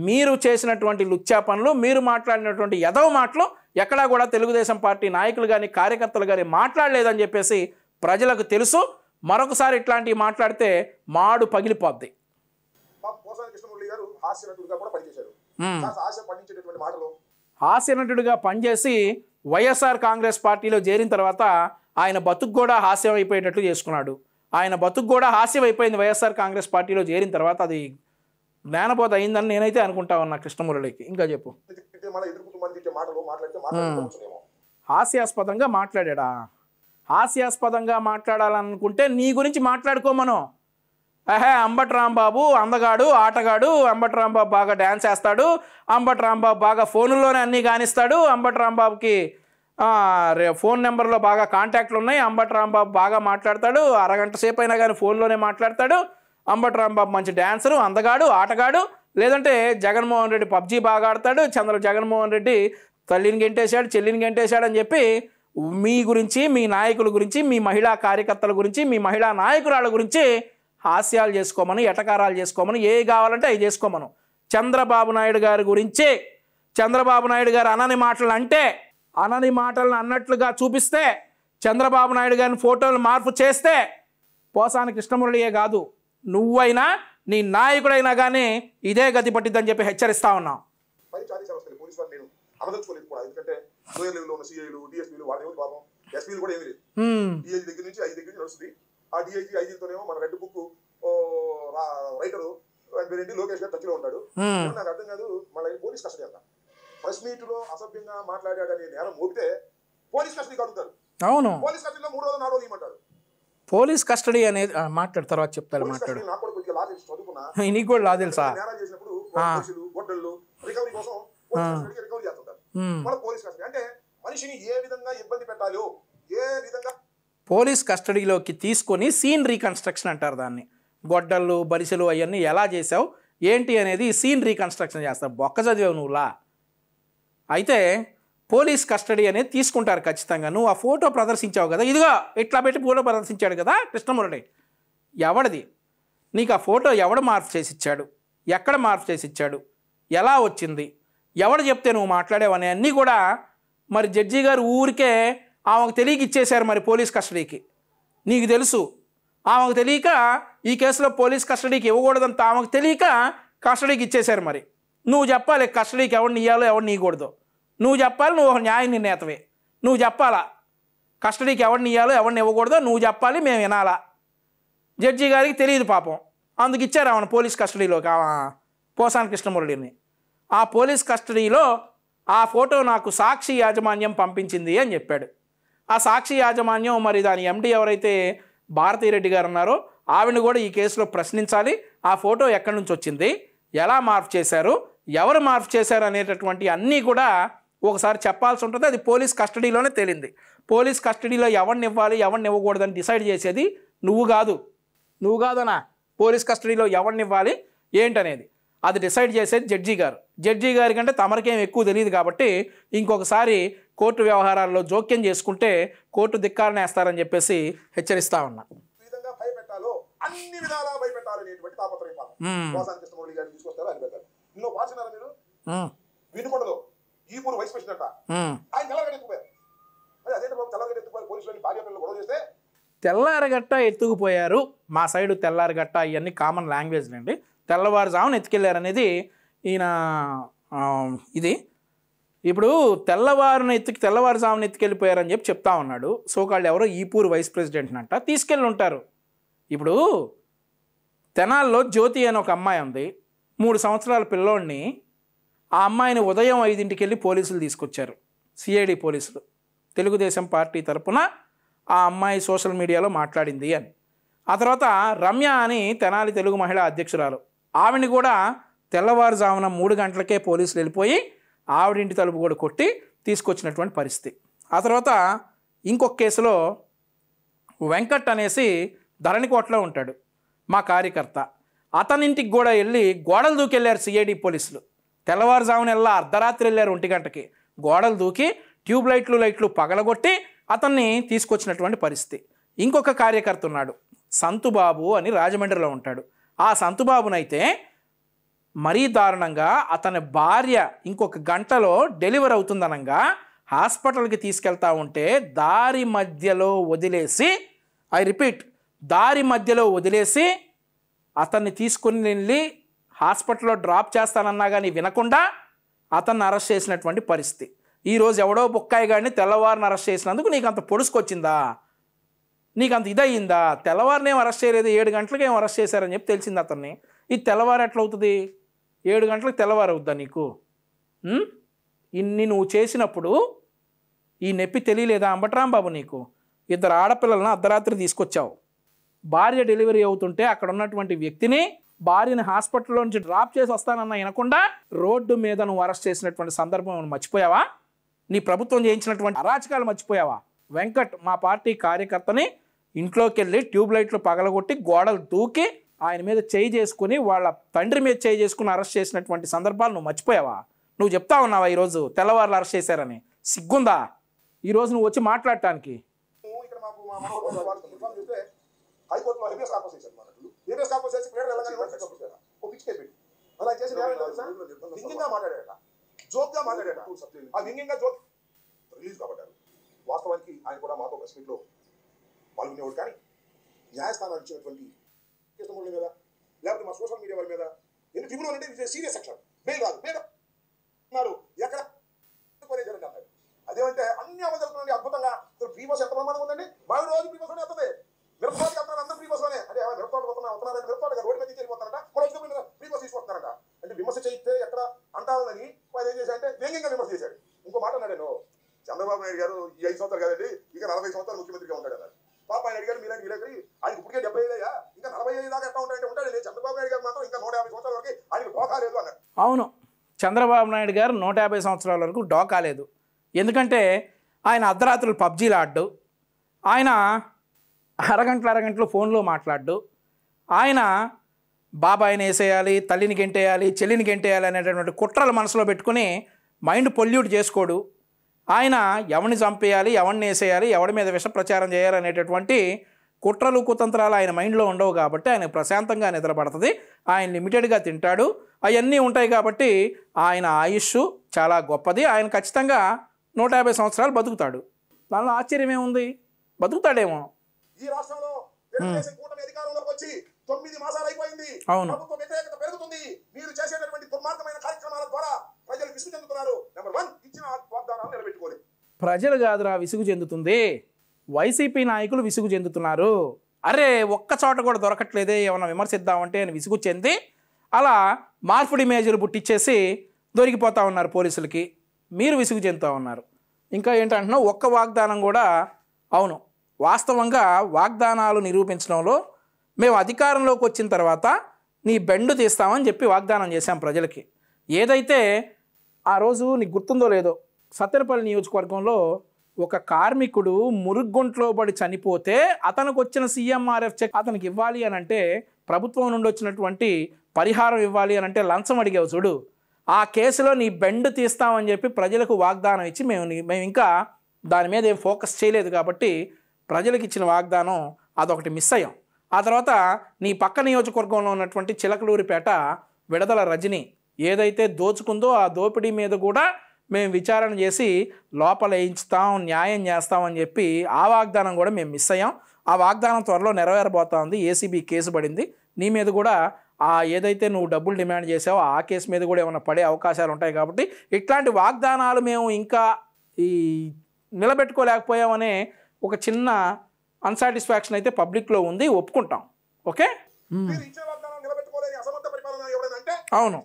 మీరు చేసినటువంటి లుచ్చా పనులు, మీరు మాట్లాడినటువంటి ఎదవ మాటలు ఎక్కడా కూడా తెలుగుదేశం పార్టీ నాయకులు కానీ కార్యకర్తలు కానీ మాట్లాడలేదని చెప్పేసి ప్రజలకు తెలుసు. మరొకసారి ఇట్లాంటివి మాట్లాడితే మాడు పగిలిపోద్ది. పోసాని కృష్ణమురళి గారు హాస్య నటుడిగా కూడా పనిచేశారు. హాస్యం పండించేటటువంటి మాటలు హాస్య నటుడిగా పనిచేసి వైఎస్ఆర్ కాంగ్రెస్ పార్టీలో చేరిన తర్వాత ఆయన బతుకు కూడా హాస్యం అయిపోయేటట్లు చేసుకున్నాడు. ఆయన బతుకు కూడా హాస్యం అయిపోయింది వైఎస్ఆర్ కాంగ్రెస్ పార్టీలో చేరిన తర్వాత. అది జ్ఞానబోధ అయిందని నేనైతే అనుకుంటా ఉన్నా కృష్ణమురళికి. ఇంకా చెప్పు. హాస్యాస్పదంగా మాట్లాడా? హాస్యాస్పదంగా మాట్లాడాలనుకుంటే నీ గురించి మాట్లాడుకోమను. అంబటి రాంబాబు అందగాడు, ఆటగాడు, అంబటి రాంబాబు బాగా డ్యాన్స్ వేస్తాడు, అంబటి రాంబాబు బాగా ఫోన్లోనే అన్నీ కానిస్తాడు, అంబటి రాంబాబుకి ఫోన్ నెంబర్లో బాగా కాంటాక్ట్లు ఉన్నాయి, అంబటి రాంబాబు బాగా మాట్లాడతాడు, అరగంట సేపు అయినా కానీ ఫోన్లోనే మాట్లాడతాడు, అంబటి రాంబాబు మంచి డ్యాన్సరు, అందగాడు, ఆటగాడు. లేదంటే జగన్మోహన్ రెడ్డి పబ్జీ బాగా ఆడతాడు, జగన్మోహన్ రెడ్డి తల్లిని గెంటేశాడు, చెల్లిని గెంటేశాడు అని చెప్పి మీ గురించి, మీ నాయకుల గురించి, మీ మహిళా కార్యకర్తల గురించి, మీ మహిళా నాయకురాళ్ళ గురించి హాస్యాలు చేసుకోమని, ఎటకారాలు చేసుకోమని, ఏ కావాలంటే అవి చేసుకోమను. చంద్రబాబు నాయుడు గారి గురించి, చంద్రబాబు నాయుడు గారు అనని మాటలు అంటే, అనని మాటలను అన్నట్లుగా చూపిస్తే, చంద్రబాబు నాయుడు గారిని ఫోటోలు మార్పు చేస్తే పోసాని కృష్ణమురళియే కాదు, నువ్వైనా నీ నాయకుడైనా కానీ ఇదే గతి పట్టిద్దని చెప్పి హెచ్చరిస్తా ఉన్నాం. ఎందుకంటే ఎస్పీలు కూడా ఏమీ లేదు. డిఐజీ దగ్గర నుంచి 5 దగ్గర నడుస్తుంది. ఆ డిఐజీ 5తోనేమో మన red book writer Reddy Lokesh గారు టచ్లో ఉంటాడు. నాకు అర్థం కాదు. మళ్ళీ పోలీస్ కస్టడీ అంట. ప్రెస్ మీట్ లో అసభ్యంగా మాట్లాడాడనే నేరం మోపితే పోలీస్ కస్టడీ అడుగుతారు. అవును, పోలీస్ కస్టడీలో 3 రోజులు 4 రోజులు ఇవ్వమంటారు. పోలీస్ కస్టడీ అనేది మాట్లాడు, తర్వాత చెప్తారు. మాట్లాడు. నాకు కూడా కొద్దిగా లా తెలుసు, చదువుకున్నా. నీకు కూడా లా తెలుసా? నేరాలు చేసినప్పుడు గొడ్డళ్ళు రికవరీ కోసం రికవరీ చేస్తుంటారు. మళ్ళీ పోలీస్ కస్టడీ అంటే మనిషిని ఏ విధంగా ఇబ్బంది పెట్టాలో, ఏ విధంగా పోలీస్ కస్టడీలోకి తీసుకొని సీన్ రీకన్స్ట్రక్షన్ అంటారు దాన్ని. గొడ్డళ్ళు, బలిసలు అవన్నీ ఎలా చేసావు ఏంటి అనేది సీన్ రీకన్స్ట్రక్షన్ చేస్తారు. బొక్క చదివావు నువ్వులా. అయితే పోలీస్ కస్టడీ అనేది తీసుకుంటారు ఖచ్చితంగా. నువ్వు ఆ ఫోటో ప్రదర్శించావు కదా, ఇదిగో ఇట్లా పెట్టి ఫోటో ప్రదర్శించాడు కదా కృష్ణమురళి, ఎవడిది? నీకు ఆ ఫోటో ఎవడు మార్పు చేసి ఇచ్చాడు, ఎక్కడ మార్పు చేసి ఇచ్చాడు, ఎలా వచ్చింది, ఎవడు చెప్తే నువ్వు మాట్లాడేవని అన్నీ కూడా మరి జడ్జి గారు ఊరికే ఆమెకు తెలియక ఇచ్చేశారు మరి పోలీస్ కస్టడీకి. నీకు తెలుసు ఆమెకు తెలియక ఈ కేసులో పోలీస్ కస్టడీకి ఇవ్వకూడదంత ఆమెకు తెలియక కస్టడీకి ఇచ్చేశారు. మరి నువ్వు చెప్పాలి కస్టడీకి ఎవరిని ఇవ్వాలో ఎవరిని ఇవ్వకూడదు. నువ్వు చెప్పాలి, నువ్వు ఒక న్యాయ నిర్ణేతవే. నువ్వు చెప్పాలా కస్టడీకి ఎవరిని ఇవ్వాలో ఎవరిని ఇవ్వకూడదో నువ్వు చెప్పాలి, మేము వినాలా. జడ్జి గారికి తెలియదు పాపం, అందుకు ఇచ్చారు ఆమెను పోలీస్ కస్టడీలోకి పోసాని కృష్ణమురళిని. ఆ పోలీస్ కస్టడీలో ఆ ఫోటో నాకు సాక్షి యాజమాన్యం పంపించింది అని చెప్పాడు. ఆ సాక్షి యాజమాన్యం మరి దాని ఎండి ఎవరైతే భారతీరెడ్డి గారు ఉన్నారో ఆవిడని కూడా ఈ కేసులో ప్రశ్నించాలి. ఆ ఫోటో ఎక్కడి నుంచి వచ్చింది, ఎలా మార్పు చేశారు, ఎవరు మార్పు చేశారు అనేటటువంటి అన్నీ కూడా ఒకసారి చెప్పాల్సి ఉంటుంది. అది పోలీస్ కస్టడీలోనే తేలింది. పోలీస్ కస్టడీలో ఎవరిని ఇవ్వాలి ఎవరిని ఇవ్వకూడదని డిసైడ్ చేసేది నువ్వు కాదనా. పోలీస్ కస్టడీలో ఎవరిని ఇవ్వాలి ఏంటనేది అది డిసైడ్ చేసేది జడ్జి గారు. జడ్జి గారి కంటే తమరికేం ఎక్కువ తెలియదు కాబట్టి ఇంకొకసారి కోర్టు వ్యవహారాల్లో జోక్యం చేసుకుంటే కోర్టు ధిక్కారణ వేస్తారని చెప్పేసి హెచ్చరిస్తా ఉన్నా. అన్ని విధాలా భయపెట్టాలనేటువంటి తాపత్రయం పోసాని కృష్ణమురళి గారిని తీసుకొస్తారు. అని పెట్టారు. నిన్న వాచినారా మీరు? వినుకొండలో ఈపూరు వైస్ ప్రెసిడెంట్ ఆయన తెల్లగడ్డ ఎత్తుకుపోయారు. అదేంటి బాబు తెల్లగడ్డ ఎత్తుకుపోయారు, పోలీసులు భార్య పిల్లలు గొడవ చేస్తే తెల్లారగట్ట ఎత్తుకుపోయారు. మా సైడు తెల్లారగట్ట ఇవన్నీ కామన్ లాంగ్వేజ్లు అండి. తెల్లవారుజామున ఎత్తుకెళ్ళారు అనేది ఈయన ఇది. ఇప్పుడు తెల్లవారుజామున ఎత్తుకెళ్ళిపోయారని చెప్పి చెప్తా ఉన్నాడు. సోకాళ్ళు ఎవరో ఈపూరు వైస్ ప్రెసిడెంట్ అంట తీసుకెళ్ళి ఉంటారు. ఇప్పుడు తెనాల్లో జ్యోతి అని ఒక అమ్మాయి ఉంది, 3 సంవత్సరాల పిల్లోడిని. ఆ అమ్మాయిని ఉదయం 5ంటికి వెళ్ళి పోలీసులు తీసుకొచ్చారు, సిఐడి పోలీసులు. తెలుగుదేశం పార్టీ తరపున ఆ అమ్మాయి సోషల్ మీడియాలో మాట్లాడింది అని. ఆ తర్వాత రమ్య అని తెనాలి తెలుగు మహిళా అధ్యక్షురాలు, ఆవిడని కూడా తెల్లవారుజామున 3 గంటలకే పోలీసులు వెళ్ళిపోయి ఆవిడింటి తలుపు కూడా కొట్టి తీసుకొచ్చినటువంటి పరిస్థితి. ఆ తర్వాత ఇంకొక కేసులో వెంకట్ అనేసి ధరణికోటలో ఉంటాడు మా కార్యకర్త, అతనింటికి కూడా వెళ్ళి గోడలు దూకి వెళ్ళారు సిఐడి పోలీసులు. తెల్లవారుజామున అర్ధరాత్రి వెళ్ళారు 1 గంటకి, గోడలు దూకి ట్యూబ్ లైట్లు పగలగొట్టి అతన్ని తీసుకొచ్చినటువంటి పరిస్థితి. ఇంకొక కార్యకర్త ఉన్నాడు, సంతుబాబు అని రాజమండ్రిలో ఉంటాడు. ఆ సంతుబాబునైతే మరీ దారుణంగా అతని భార్య ఇంకొక గంటలో డెలివరీ అవుతుందనంగా హాస్పిటల్కి తీసుకెళ్తా ఉంటే దారి మధ్యలో వదిలేసి, ఐ రిపీట్, దారి మధ్యలో వదిలేసి అతన్ని తీసుకుని వెళ్ళి హాస్పిటల్లో డ్రాప్ చేస్తానన్నా కానీ వినకుండా అతన్ని అరెస్ట్ చేసినటువంటి పరిస్థితి. ఈరోజు ఎవడో బుక్కాయి గాడిని తెల్లవారిని అరెస్ట్ చేసినందుకు నీకు అంత పొడుచుకొచ్చిందా? నీకు అంత ఇదయ్యిందా? తెల్లవారినేం అరెస్ట్ చేయలేదు, 7 గంటలకు ఏం అరెస్ట్ చేశారని చెప్పి తెలిసింది అతన్ని. ఇది తెల్లవారు ఎట్లవుతుంది? 7 గంటలకు తెల్లవారు అవుద్దా నీకు? ఇన్ని నువ్వు చేసినప్పుడు ఈ నొప్పి తెలియలేదా అంబట్రాంబాబు నీకు? 2 ఆడపిల్లలను అర్ధరాత్రి తీసుకొచ్చావు. భార్య డెలివరీ అవుతుంటే అక్కడ ఉన్నటువంటి వ్యక్తిని, భార్యని హాస్పిటల్లో నుంచి డ్రాప్ చేసి వస్తానన్నా వినకుండా రోడ్డు మీద నువ్వు అరెస్ట్ చేసినటువంటి సందర్భం మర్చిపోయావా? నీ ప్రభుత్వం చేయించినటువంటి అరాచకాలు మర్చిపోయావా? వెంకట్ మా పార్టీ కార్యకర్తని ఇంట్లోకి వెళ్ళి ట్యూబ్ లైట్లు పగలగొట్టి గోడలు దూకి ఆయన మీద చేయి చేసుకుని వాళ్ళ తండ్రి మీద చేయి చేసుకుని అరెస్ట్ చేసినటువంటి సందర్భాలు నువ్వు మర్చిపోయావా? నువ్వు చెప్తా ఉన్నావా ఈరోజు తెల్లవారులు అరెస్ట్ చేశారని? సిగ్గుందా ఈరోజు నువ్వు వచ్చి మాట్లాడటానికి? హైకోర్టులో హెబియస్ కార్పస్ చేశారు అన్నట్లు. హెబియస్ కార్పస్ చేసి ప్లేయర్ వెళ్ళగానే ఒక పిచ్ కేసు పెట్టి అలా చేసి వ్యంగ్యంగా మాట్లాడాడట, జోక్గా మాట్లాడాడట. ఆ వ్యంగ్యంగా జోక్ రిలీజ్ కాబట్టారు. వాస్తవానికి ఆయన కూడా మాతో ప్రెస్ మీట్లో పాల్గొనేవాడు. కానీ న్యాయస్థానాలు ఇచ్చినటువంటి కేసుల మీద లేకపోతే మా సోషల్ మీడియా వాళ్ళ మీద ఎన్ని ట్రిబ్యునల్ అంటే సీరియస్ సెక్షన్ బెయిల్ కాదు, బెయిల్ ఉన్నారు ఎక్కడ జరగండి అన్నారు. అదేమంటే అన్ని అమలు జరుగుతుంది అద్భుతంగా. ఫ్రీ బస్ ఎంత ప్రమాణం ఉందండి? బావి రోజు ఫ్రీ బస్ వస్తుంది. మిరపతోటకి వెళ్తారు అందరూ ఫ్రీ బస్లోనే. అంటే మిరపతోట వస్తున్నారని మిరపతోట రోడ్డు మీద వెళ్ళిపోతారట, మన ఫ్రీ బస్ తీసుకొస్తారట. అంటే విమర్శ చేయితే ఎక్కడ అంటారని ఆయన ఏం చేశాడంటే వ్యంగ్యంగా విమర్శ చేశాడు. ఇంకో మాట అన్నాడు, చంద్రబాబు నాయుడు గారు ఈ 5 సంవత్సరాలు కాదండి ఇక 40 సంవత్సరాలు ముఖ్యమంత్రిగా ఉంటాడు అన్నారు. పాప ఆయన అడిగారు మీలాంటి విలేకరి, ఆయన ఇప్పటికే 75 ఇంకా 45 దాకా ఎట్లా ఉంటాయంటే ఉంటాడు. చంద్రబాబు నాయుడు గారు మాత్రం ఇంకా 150 సంవత్సరాల వరకు ఆయనకు డోకా లేదు అన్నారు. అవును, చంద్రబాబు నాయుడు గారు 150 సంవత్సరాల వరకు డోకా లేదు. ఎందుకంటే ఆయన అర్ధరాత్రులు పబ్జీలు ఆడ్డు, ఆయన అరగంటలు ఫోన్లో మాట్లాడ్డు, ఆయన బాబాయిని వేసేయాలి, తల్లిని గెంటేయాలి, చెల్లిని గెంటేయాలి అనేటటువంటి కుట్రలు మనసులో పెట్టుకుని మైండ్ పొల్యూట్ చేసుకోడు. ఆయన ఎవరిని చంపేయాలి, ఎవరిని వేసేయాలి, ఎవడి మీద విష ప్రచారం చేయాలి అనేటటువంటి కుట్రలు కుతంత్రాలు ఆయన మైండ్లో ఉండవు కాబట్టి ఆయన ప్రశాంతంగా నిద్రపడుతుంది. ఆయన లిమిటెడ్గా తింటాడు, అవన్నీ ఉంటాయి కాబట్టి ఆయన ఆయుష్ చాలా గొప్పది. ఆయన ఖచ్చితంగా 150 సంవత్సరాలు బతుకుతాడు. దానిలో ఆశ్చర్యం ఏముంది? బతుకుతాడేమో. ఈ రాష్ట్రంలో తెలుగుదేశం కూటమి అధికారంలోకి వచ్చి 9 మాసాలు అయిపోయింది. ప్రభుత్వ వ్యతిరేకత పెరుగుతుంది. మీరు చేసేటటువంటి దుర్మార్గమైన కార్యక్రమాల ద్వారా ప్రజలు విసుగు చెందుతున్నారు. నెంబర్ 1 ఇచ్చిన వాగ్దానాలు నిలబెట్టుకోలేదు. ప్రజలు కాదురా విసుగు చెందుతుంది, వైసీపీ నాయకులు విసుగు చెందుతున్నారు. అరే ఒక్క చోట కూడా దొరకట్లేదే ఏమన్నా విమర్శిద్దామంటే అని విసుగు చెంది అలా మార్పుడి మేజర్లు పుట్టించేసి దొరికిపోతూ ఉన్నారు పోలీసులకి. మీరు విసుగు చెందుతూ ఉన్నారు. ఇంకా ఏంటంటున్నా ఒక్క వాగ్దానం కూడా, అవును వాస్తవంగా వాగ్దానాలు నిరూపించడంలో మేము అధికారంలోకి వచ్చిన తర్వాత నీ బెండు తీస్తామని చెప్పి వాగ్దానం చేశాం ప్రజలకి. ఏదైతే ఆ రోజు నీకు గుర్తుందో లేదో, సత్తెనపల్లి నియోజకవర్గంలో ఒక కార్మికుడు మురుగుంట్లో పడి చనిపోతే అతనికి వచ్చిన సీఎంఆర్ఎఫ్ చెక్ అతనికి ఇవ్వాలి అని అంటే, ప్రభుత్వం నుండి వచ్చినటువంటి పరిహారం ఇవ్వాలి అని అంటే లంచం అడిగావు చూడు, ఆ కేసులో నీ బెండు తీస్తామని చెప్పి ప్రజలకు వాగ్దానం ఇచ్చి మేము ఇంకా దాని మీద ఏం ఫోకస్ చేయలేదు కాబట్టి ప్రజలకు ఇచ్చిన వాగ్దానం అదొకటి మిస్ అయ్యాం. ఆ తర్వాత నీ పక్క నియోజకవర్గంలో ఉన్నటువంటి చిలకలూరిపేట విడదల రజని ఏదైతే దోచుకుందో ఆ దోపిడీ మీద కూడా మేము విచారణ చేసి లోపల వేయించుతాం, న్యాయం చేస్తామని చెప్పి ఆ వాగ్దానం కూడా మేము మిస్ అయ్యాం. ఆ వాగ్దానం త్వరలో నెరవేరబోతా ఉంది. ఏసీబీ కేసు పడింది నీ మీద కూడా. ఆ ఏదైతే నువ్వు డబ్బులు డిమాండ్ చేసావో ఆ కేసు మీద కూడా ఏమైనా పడే అవకాశాలు ఉంటాయి కాబట్టి ఇట్లాంటి వాగ్దానాలు మేము ఇంకా ఈ నిలబెట్టుకోలేకపోయామనే ఒక చిన్న అన్సాటిస్ఫాక్షన్ అయితే పబ్లిక్లో ఉంది, ఒప్పుకుంటాం. ఓకే, అవును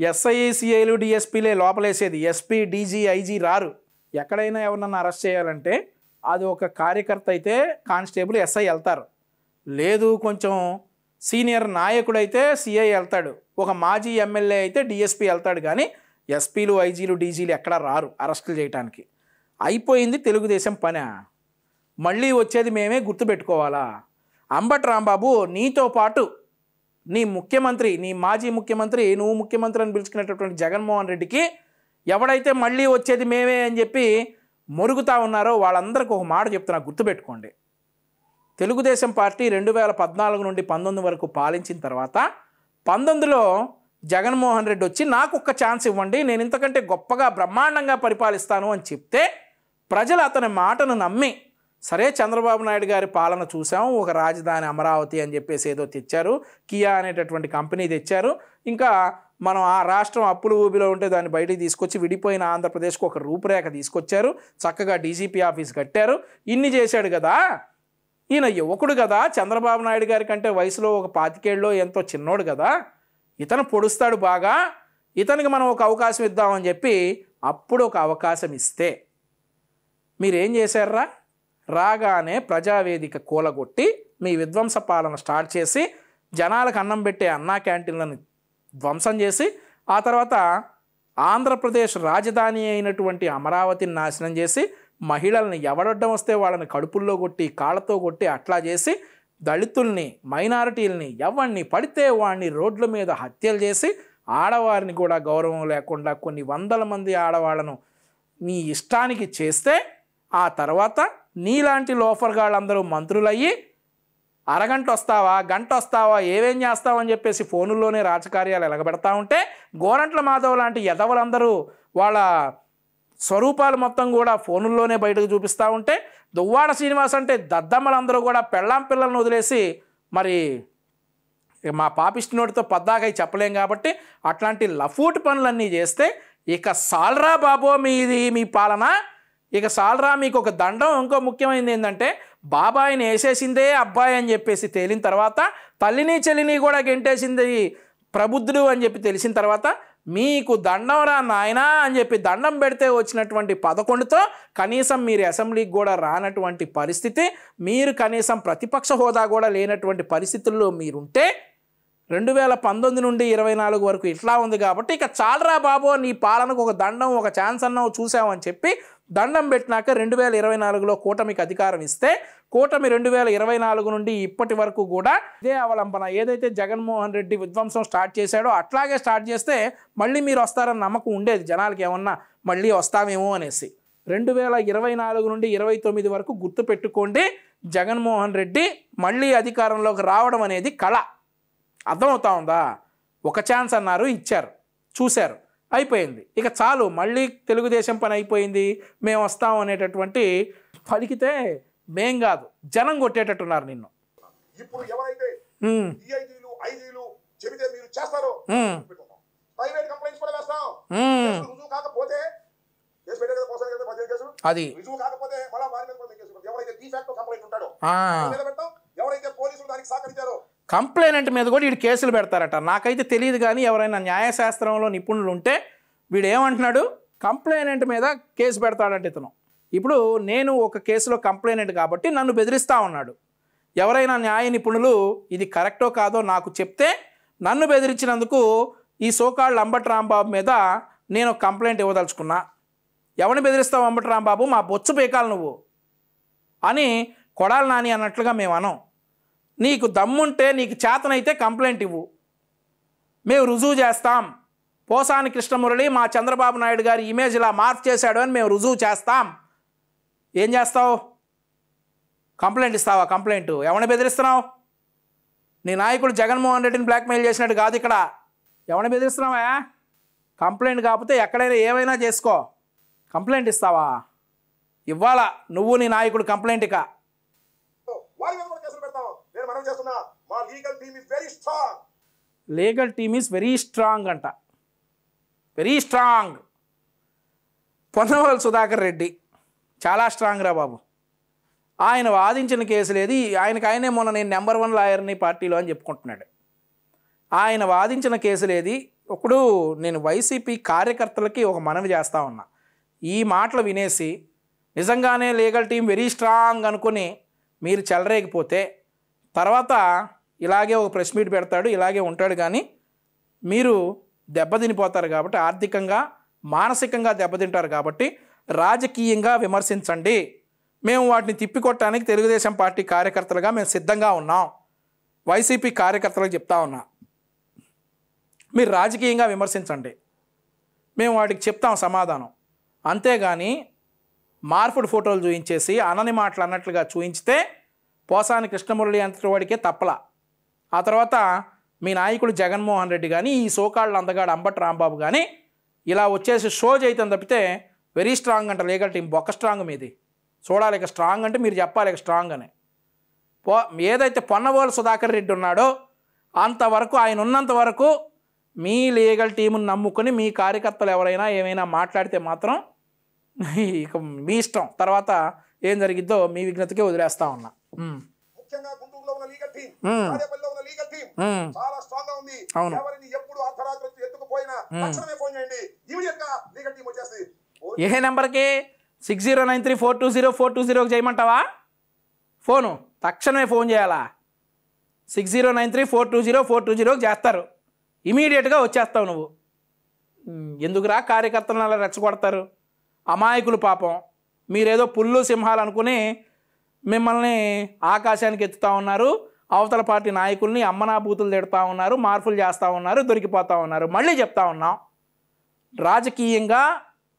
ఎస్ఐ సిఐలు డిఎస్పీలే లోపలేసేది, ఎస్పీ డీజీ ఐజీ రారు. ఎక్కడైనా ఎవరన్నా అరెస్ట్ చేయాలంటే అది ఒక కార్యకర్త అయితే కానిస్టేబుల్ ఎస్ఐ వెళ్తారు, లేదు కొంచెం సీనియర్ నాయకుడైతే సిఐ వెళ్తాడు, ఒక మాజీ ఎమ్మెల్యే అయితే డిఎస్పీ వెళ్తాడు. కానీ ఎస్పీలు ఐజీలు డీజీలు ఎక్కడా రారు అరెస్టులు చేయడానికి. అయిపోయింది తెలుగుదేశం పని. మళ్ళీ వచ్చేది మేమే గుర్తుపెట్టుకోవాలా? అంబటి రాంబాబు నీతో పాటు నీ ముఖ్యమంత్రి, నీ మాజీ ముఖ్యమంత్రి, నువ్వు ముఖ్యమంత్రి అని పిలుచుకునేటటువంటి జగన్మోహన్ రెడ్డికి ఎవడైతే మళ్ళీ వచ్చేది మేమే అని చెప్పి మొరుగుతా ఉన్నారో వాళ్ళందరికీ ఒక మాట చెప్తున్నా, గుర్తుపెట్టుకోండి. తెలుగుదేశం పార్టీ 2014 నుండి 19 వరకు పాలించిన తర్వాత 19లో జగన్మోహన్ రెడ్డి వచ్చి నాకు ఒక్క ఛాన్స్ ఇవ్వండి, నేను ఇంతకంటే గొప్పగా బ్రహ్మాండంగా పరిపాలిస్తాను అని చెప్తే ప్రజలు అతని మాటను నమ్మి, సరే చంద్రబాబు నాయుడు గారి పాలన చూసాం, ఒక రాజధాని అమరావతి అని చెప్పేసి ఏదో తెచ్చారు, కియా అనేటటువంటి కంపెనీ తెచ్చారు, ఇంకా మనం ఆ రాష్ట్రం అప్పులు ఊబిలో ఉంటే దాన్ని బయటికి తీసుకొచ్చి విడిపోయిన ఆంధ్రప్రదేశ్కు ఒక రూపురేఖ తీసుకొచ్చారు, చక్కగా డీజీపీ ఆఫీస్ కట్టారు, ఇన్ని చేశాడు కదా. ఈయన యువకుడు కదా, చంద్రబాబు నాయుడు గారి కంటే వయసులో ఒక 25 ఏళ్ళలో ఎంతో చిన్నోడు కదా, ఇతను పొడుస్తాడు బాగా, ఇతనికి మనం ఒక అవకాశం ఇద్దామని చెప్పి అప్పుడు ఒక అవకాశం ఇస్తే మీరేం చేశారా? రాగానే ప్రజావేదిక కూలగొట్టి మీ విధ్వంస పాలన స్టార్ట్ చేసి జనాలకు అన్నం పెట్టే అన్నా క్యాంటీన్లను ధ్వంసం చేసి ఆ తర్వాత ఆంధ్రప్రదేశ్ రాజధాని అయినటువంటి అమరావతిని నాశనం చేసి మహిళల్ని ఎవడొడ్డం వస్తే వాళ్ళని కడుపుల్లో కొట్టి కాళ్ళతో కొట్టి అట్లా చేసి దళితుల్ని మైనారిటీలని ఎవరిని పడితే వాడిని రోడ్ల మీద హత్యలు చేసి ఆడవారిని కూడా గౌరవం లేకుండా కొన్ని వందల మంది ఆడవాళ్ళను నీ ఇష్టానికి చేస్తే ఆ తర్వాత నీలాంటి లోఫర్గాళ్ళందరూ మంత్రులయ్యి అరగంట వస్తావా, గంట వస్తావా, ఏమేం చేస్తావని చెప్పేసి ఫోనుల్లోనే రాజకార్యాలు ఎలగబెడతా ఉంటే గోరంట్ల మాధవ్ లాంటి యదవులందరూ వాళ్ళ స్వరూపాలు మొత్తం కూడా ఫోనుల్లోనే బయటకు చూపిస్తూ ఉంటే దువ్వాడ శ్రీనివాస్ అంటే దద్దమ్మలందరూ కూడా పెళ్ళాం పిల్లలను వదిలేసి మరి మా పాపిష్టి నోటితో పద్దాకై చెప్పలేం కాబట్టి అట్లాంటి లఫూట్ పనులన్నీ చేస్తే ఇక సాల్రా బాబో మీ పాలన, ఇక సాల్రా మీకు ఒక దండం. ఇంకో ముఖ్యమైనది ఏంటంటే బాబాయిని వేసేసిందే అబ్బాయి అని చెప్పేసి తేలిన తర్వాత తల్లిని చెల్లిని కూడా గెంటేసింది ప్రబుద్ధుడు అని చెప్పి తెలిసిన తర్వాత మీకు దండం రా నాయనా అని చెప్పి దండం పెడితే వచ్చినటువంటి 11తో కనీసం మీరు అసెంబ్లీకి కూడా రానటువంటి పరిస్థితి, మీరు కనీసం ప్రతిపక్ష హోదా కూడా లేనటువంటి పరిస్థితుల్లో మీరుంటే 2019 నుండి 24 వరకు ఇట్లా ఉంది కాబట్టి ఇక చాలరా బాబో నీ పాలనకు ఒక దండం, ఒక ఛాన్స్ అన్నావు చూసామని చెప్పి దండం పెట్టినాక 2024లో కూటమికి అధికారం ఇస్తే కూటమి 2024 నుండి ఇప్పటి వరకు కూడా ఇదే అవలంబన. ఏదైతే జగన్మోహన్ రెడ్డి విధ్వంసం స్టార్ట్ చేశాడో అట్లాగే స్టార్ట్ చేస్తే మళ్ళీ మీరు వస్తారని నమ్మకం ఉండేది జనాలకి, ఏమన్నా మళ్ళీ వస్తామేమో అనేసి. 2024 నుండి 29 వరకు గుర్తుపెట్టుకోండి, జగన్మోహన్ రెడ్డి మళ్ళీ అధికారంలోకి రావడం అనేది కళ. అర్థమవుతా ఉందా? ఒక ఛాన్స్ అన్నారు, ఇచ్చారు, చూశారు, అయిపోయింది, ఇక చాలు, మళ్ళీ తెలుగుదేశం పని అయిపోయింది, మేము వస్తాం అనేటటువంటి పలికితే మేం కాదు జనం కొట్టేటట్టున్నారు నిన్ను. ఇప్పుడు ఎవరైతే డిఐజీలు ఐజీలు చెబితే మీరు చేస్తారో ప్రైవేట్ కంప్లైంట్స్ కూడా వేస్తాం. రుజువు కాకపోతే కేసు పెట్టే కదా కోసం 15 కేసులు, అది రుజువు కాకపోతే మళ్ళీ వారి మీద కేసు. ఎవరైతే డిఫాక్టో కంప్లైంట్ ఉంటాడో నిలబెడతాం, ఎవరైతే పోలీసులు దానికి సహకరించారో కంప్లైనెంట్ మీద కూడా వీడు కేసులు పెడతారట. నాకైతే తెలియదు, కానీ ఎవరైనా న్యాయశాస్త్రంలో నిపుణులు ఉంటే వీడు ఏమంటున్నాడు, కంప్లైనెంట్ మీద కేసు పెడతాడంటే ఇతను. ఇప్పుడు నేను ఒక కేసులో కంప్లైనెంట్ కాబట్టి నన్ను బెదిరిస్తూ ఉన్నాడు. ఎవరైనా న్యాయ నిపుణులు ఇది కరెక్టో కాదో నాకు చెప్తే నన్ను బెదిరించినందుకు ఈ సోకాళ్ళు అంబటి రాంబాబు మీద నేను కంప్లైంట్ ఇవ్వదలుచుకున్నా. ఎవరిని బెదిరిస్తావు అంబటి రాంబాబు, మా బొచ్చు పీకాలు నువ్వు అని కొడాలి నాని అన్నట్లుగా మేము అనం. నీకు దమ్ముంటే నీకు చేతనైతే కంప్లైంట్ ఇవ్వు, మేము రుజువు చేస్తాం. పోసాని కృష్ణమురళి మా చంద్రబాబు నాయుడు గారి ఇమేజ్ ఇలా మార్పు చేశాడు అని మేము రుజువు చేస్తాం. ఏం చేస్తావు? కంప్లైంట్ ఇస్తావా? కంప్లైంట్ ఎవరిని బెదిరిస్తున్నావు? నీ నాయకుడు జగన్మోహన్ రెడ్డిని బ్లాక్మెయిల్ చేసినట్టు కాదు ఇక్కడ. ఎవరిని బెదిరిస్తున్నావా? కంప్లైంట్ కాకపోతే ఎక్కడైనా ఏమైనా చేసుకో, కంప్లైంట్ ఇస్తావా? ఇవ్వాలా నువ్వు నీ నాయకుడు కంప్లైంట్. ఇక legal team is very strong అంట, వెరీ స్ట్రాంగ్. పొన్నవాళ్ళ సుధాకర్ రెడ్డి చాలా స్ట్రాంగ్ రా బాబు. ఆయన వాదించిన కేసులు ఏది, ఆయనే మొన్న నేను నెంబర్ 1 లాయర్ని పార్టీలో అని చెప్పుకుంటున్నాడు. ఆయన వాదించిన కేసులు ఏది? ఇప్పుడు నేను వైసీపీ కార్యకర్తలకి ఒక మనవి చేస్తా ఉన్నా, ఈ మాటలు వినేసి నిజంగానే లీగల్ టీం వెరీ స్ట్రాంగ్ అనుకుని మీరు చెలరేగిపోతే తర్వాత ఇలాగే ఒక ప్రెస్ మీట్ పెడతాడు, ఇలాగే ఉంటాడు, కానీ మీరు దెబ్బతినిపోతారు. కాబట్టి ఆర్థికంగా మానసికంగా దెబ్బతింటారు. కాబట్టి రాజకీయంగా విమర్శించండి, మేము వాటిని తిప్పికొట్టడానికి తెలుగుదేశం పార్టీ కార్యకర్తలుగా మేము సిద్ధంగా ఉన్నాం. వైసీపీ కార్యకర్తలకు చెప్తా ఉన్నా. మీరు రాజకీయంగా విమర్శించండి, మేము వాటికి చెప్తాం సమాధానం. అంతేగాని మార్పుడు ఫోటోలు చూయించేసి అనని మాటలు అన్నట్లుగా చూయించితే పోసాని కృష్ణమురళి అంతటి వాడికే తప్పలా. ఆ తర్వాత మీ నాయకుడు జగన్మోహన్ రెడ్డి కానీ ఈ సోకాళ్ళ అందగాడు అంబటి రాంబాబు కానీ ఇలా వచ్చేసి షో చేయటం తప్పితే వెరీ స్ట్రాంగ్ అంట లీగల్ టీం. బొక్క స్ట్రాంగ్ మీది. చూడాలి ఇక స్ట్రాంగ్ అంటే మీరు చెప్పాలి ఇక స్ట్రాంగ్ అని. ఏదైతే పొన్నవోలు సుధాకర్ రెడ్డి ఉన్నాడో అంతవరకు, ఆయన ఉన్నంత వరకు మీ లీగల్ టీమును నమ్ముకొని మీ కార్యకర్తలు ఎవరైనా ఏమైనా మాట్లాడితే మాత్రం ఇక మీ ఇష్టం. తర్వాత ఏం జరిగిద్దో మీ విజ్ఞతకే వదిలేస్తా ఉన్నా. ముఖ్యంగా గుంటూరులో ఉన్న లీగల్ టీం, తాడేపల్లిలో ఉన్న లీగల్ టీం చాలా స్ట్రాంగ్ గా ఉంది. ఎవరిని ఎప్పుడు అర్ధరాత్రి ఎత్తుకుపోయినా తక్షణమే ఫోన్ చేయండి, ఇమిడియట్ గా లీగల్ టీం వచ్చేస్తుంది. ఏ నెంబర్కి 6093420420 చేయమంటావా? ఫోను తక్షణమే ఫోన్ చేయాలా? 6093420420 చేస్తారు, ఇమీడియట్గా వచ్చేస్తావు నువ్వు. ఎందుకురా కార్యకర్తలను అలా రెచ్చగొడతారు? అమాయకులు పాపం. మీరేదో పుల్లు సింహాలు అనుకుని మిమ్మల్ని ఆకాశానికి ఎత్తుతూ ఉన్నారు. అవతల పార్టీ నాయకుల్ని అమ్మనా బూతులు తిడతా ఉన్నారు, మార్పులు చేస్తూ ఉన్నారు, దొరికిపోతూ ఉన్నారు. మళ్ళీ చెప్తా ఉన్నాం, రాజకీయంగా